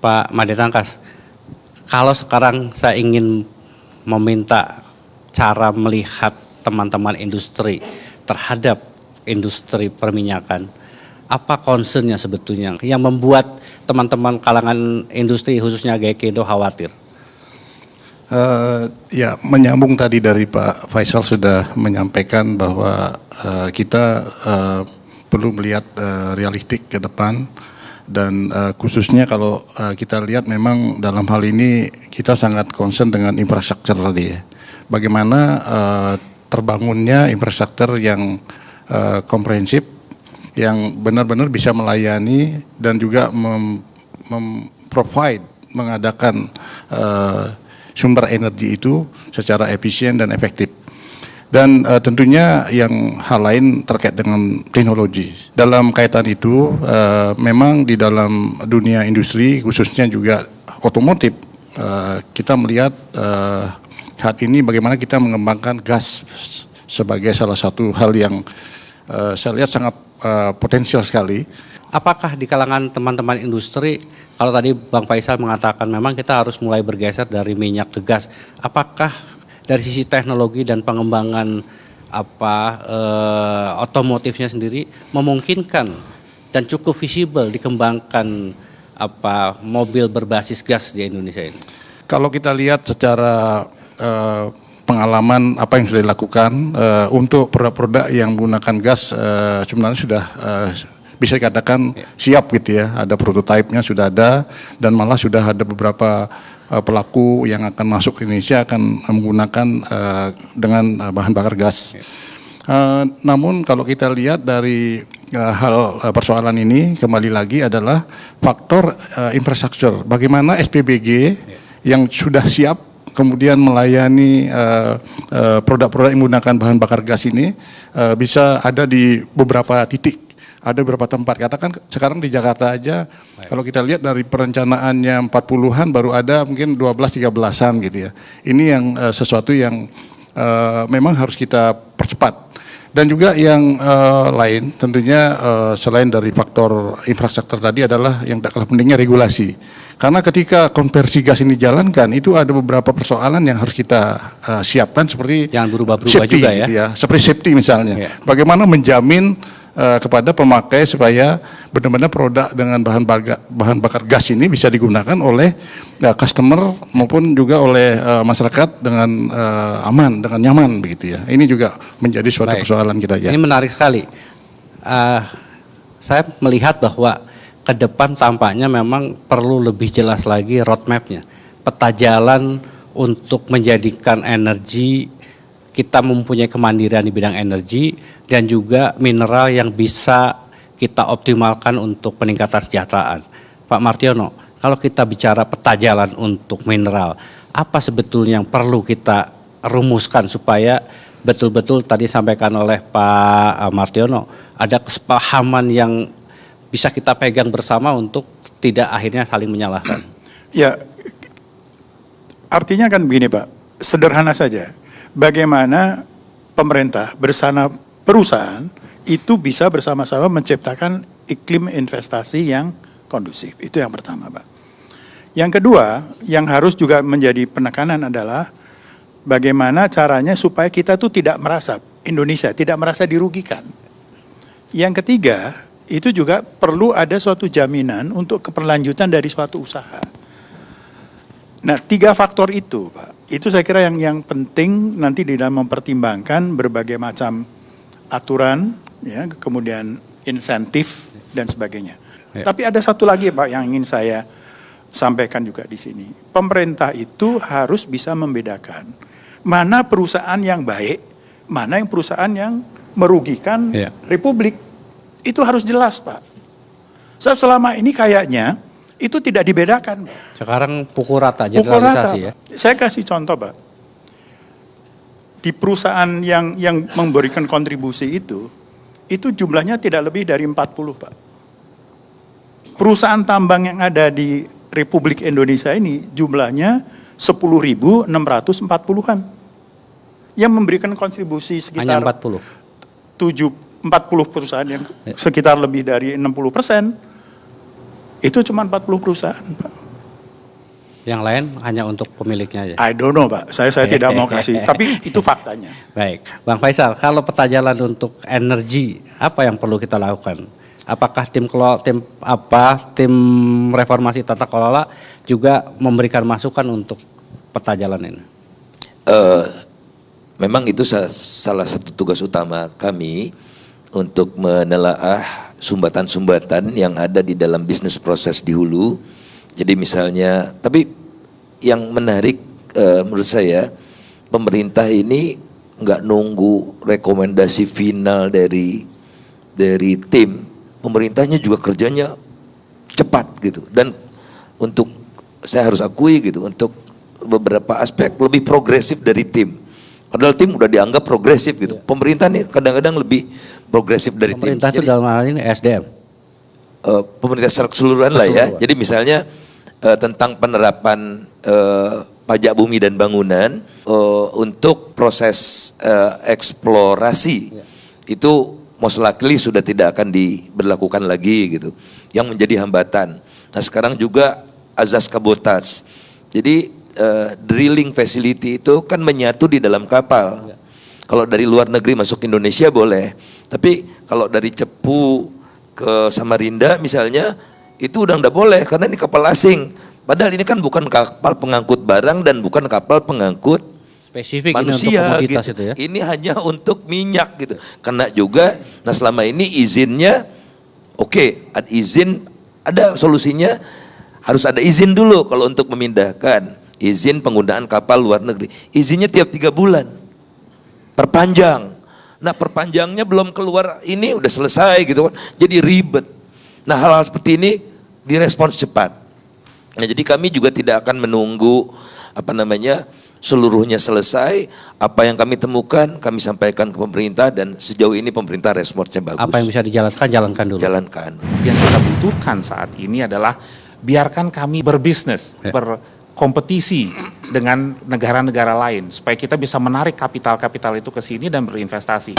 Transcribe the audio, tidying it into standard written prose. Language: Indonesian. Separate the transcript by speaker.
Speaker 1: Pak Made Tangkas, kalau sekarang saya ingin meminta cara melihat teman-teman industri terhadap industri perminyakan, apa concernnya sebetulnya yang membuat teman-teman kalangan industri khususnya GEKINDO khawatir?
Speaker 2: Ya, menyambung tadi dari Pak Faisal sudah menyampaikan bahwa kita perlu melihat realistik ke depan, dan khususnya kalau kita lihat memang dalam hal ini kita sangat concern dengan infrastruktur tadi ya. Bagaimana terbangunnya infrastruktur yang komprehensif, yang benar-benar bisa melayani dan juga mengadakan sumber energi itu secara efisien dan efektif. Dan tentunya yang hal lain terkait dengan teknologi. Dalam kaitan itu, memang di dalam dunia industri, khususnya juga otomotif, kita melihat saat ini bagaimana kita mengembangkan gas sebagai salah satu hal yang saya lihat sangat potensial sekali.
Speaker 1: Apakah di kalangan teman-teman industri, kalau tadi Bang Faisal mengatakan memang kita harus mulai bergeser dari minyak ke gas, apakah dari sisi teknologi dan pengembangan otomotifnya sendiri memungkinkan dan cukup visible dikembangkan mobil berbasis gas di Indonesia ini?
Speaker 2: Kalau kita lihat secara pengalaman apa yang sudah dilakukan untuk produk-produk yang menggunakan gas, sebenarnya sudah bisa dikatakan siap gitu ya, ada prototipenya sudah ada, dan malah sudah ada beberapa pelaku yang akan masuk ke Indonesia akan menggunakan dengan bahan bakar gas. Namun kalau kita lihat dari hal persoalan ini, kembali lagi adalah faktor infrastruktur. Bagaimana SPBG yang sudah siap kemudian melayani produk-produk yang menggunakan bahan bakar gas ini bisa ada di beberapa titik. Ada beberapa tempat, katakan sekarang di Jakarta aja, kalau kita lihat dari perencanaannya 40-an baru ada mungkin 12-13-an gitu ya. Ini yang sesuatu yang memang harus kita percepat. Dan juga yang lain tentunya selain dari faktor infrastruktur tadi adalah yang tak kalah pentingnya regulasi. Karena ketika konversi gas ini dijalankan, itu ada beberapa persoalan yang harus kita siapkan seperti
Speaker 1: yang berubah-berubah
Speaker 2: safety,
Speaker 1: juga ya.
Speaker 2: Gitu ya. Seperti safety misalnya. Bagaimana menjamin kepada pemakai supaya benar-benar produk dengan bahan bakar gas ini bisa digunakan oleh customer maupun juga oleh masyarakat dengan aman, dengan nyaman begitu ya. Ini juga menjadi suatu persoalan kita ya.
Speaker 1: Ini menarik sekali. Saya melihat bahwa ke depan tampaknya memang perlu lebih jelas lagi roadmap-nya, peta jalan untuk menjadikan energi, kita mempunyai kemandirian di bidang energi dan juga mineral yang bisa kita optimalkan untuk peningkatan kesejahteraan. Pak Martiono, kalau kita bicara peta jalan untuk mineral, apa sebetulnya yang perlu kita rumuskan supaya betul-betul tadi sampaikan oleh Pak Martiono, ada kesepahaman yang bisa kita pegang bersama untuk tidak akhirnya saling menyalahkan?
Speaker 3: Ya, artinya kan begini Pak, sederhana saja. Bagaimana pemerintah bersama perusahaan itu bisa bersama-sama menciptakan iklim investasi yang kondusif. Itu yang pertama, Pak. Yang kedua, yang harus juga menjadi penekanan adalah bagaimana caranya supaya kita tuh tidak merasa, Indonesia tidak merasa dirugikan. Yang ketiga, itu juga perlu ada suatu jaminan untuk keberlanjutan dari suatu usaha. Nah, 3 faktor itu, Pak. Itu saya kira yang penting nanti di dalam mempertimbangkan berbagai macam aturan, ya, kemudian insentif dan sebagainya. Ya. Tapi ada satu lagi Pak yang ingin saya sampaikan juga di sini. Pemerintah itu harus bisa membedakan mana perusahaan yang baik, mana yang perusahaan yang merugikan Republik. Itu harus jelas Pak. Selama ini kayaknya itu tidak dibedakan.
Speaker 1: Sekarang pukul rata, generalisasi ya.
Speaker 3: Saya kasih contoh, Pak. Di perusahaan yang memberikan kontribusi itu jumlahnya tidak lebih dari 40, Pak. Perusahaan tambang yang ada di Republik Indonesia ini jumlahnya 10.640-an. Yang memberikan kontribusi sekitar
Speaker 1: hanya 40
Speaker 3: perusahaan yang sekitar lebih dari 60%. Itu cuma 40 perusahaan, Pak.
Speaker 1: Yang lain hanya untuk pemiliknya aja.
Speaker 3: I don't know, Pak. Saya tidak mau kasih, tapi itu faktanya.
Speaker 1: Baik, Bang Faisal, kalau peta jalan untuk energi, apa yang perlu kita lakukan? Apakah tim reformasi tata kelola juga memberikan masukan untuk peta jalan ini?
Speaker 4: Memang itu salah satu tugas utama kami untuk menelaah sumbatan-sumbatan yang ada di dalam bisnis proses di hulu. Jadi misalnya, tapi yang menarik menurut saya, pemerintah ini nggak nunggu rekomendasi final dari tim, pemerintahnya juga kerjanya cepat gitu. Dan untuk saya harus akui gitu, untuk beberapa aspek lebih progresif dari tim. Padahal tim udah dianggap progresif gitu. Pemerintah nih kadang-kadang lebih progresif dari tim.
Speaker 1: Pemerintah itu dalam hal ini SDM.
Speaker 4: Pemerintah secara keseluruhan lah ya. Jadi misalnya tentang penerapan pajak bumi dan bangunan untuk proses eksplorasi itu most likely sudah tidak akan diberlakukan lagi gitu. Yang menjadi hambatan. Nah sekarang juga azas kabotas. Jadi drilling facility itu kan menyatu di dalam kapal. Kalau dari luar negeri masuk Indonesia boleh. Tapi kalau dari Cepu ke Samarinda misalnya itu udah nggak boleh karena ini kapal asing. Padahal ini kan bukan kapal pengangkut barang dan bukan kapal pengangkut
Speaker 1: spesifik
Speaker 4: manusia
Speaker 1: ini untuk komoditas
Speaker 4: gitu.
Speaker 1: itu ya.
Speaker 4: Ini hanya untuk minyak gitu. Karena juga, nah selama ini izinnya, ada izin, ada solusinya, harus ada izin dulu kalau untuk memindahkan. Izin penggunaan kapal luar negeri. Izinnya tiap 3 bulan. Perpanjang. Nah perpanjangnya belum keluar, ini udah selesai gitu kan. Jadi ribet. Nah hal-hal seperti ini direspons cepat. Nah jadi kami juga tidak akan menunggu seluruhnya selesai. Apa yang kami temukan kami sampaikan ke pemerintah dan sejauh ini pemerintah responsnya bagus.
Speaker 1: Apa yang bisa dijalankan, jalankan dulu.
Speaker 4: Jalankan.
Speaker 5: Yang kita butuhkan saat ini adalah biarkan kami berbisnis, berkompetisi dengan negara-negara lain supaya kita bisa menarik kapital-kapital itu ke sini dan berinvestasi.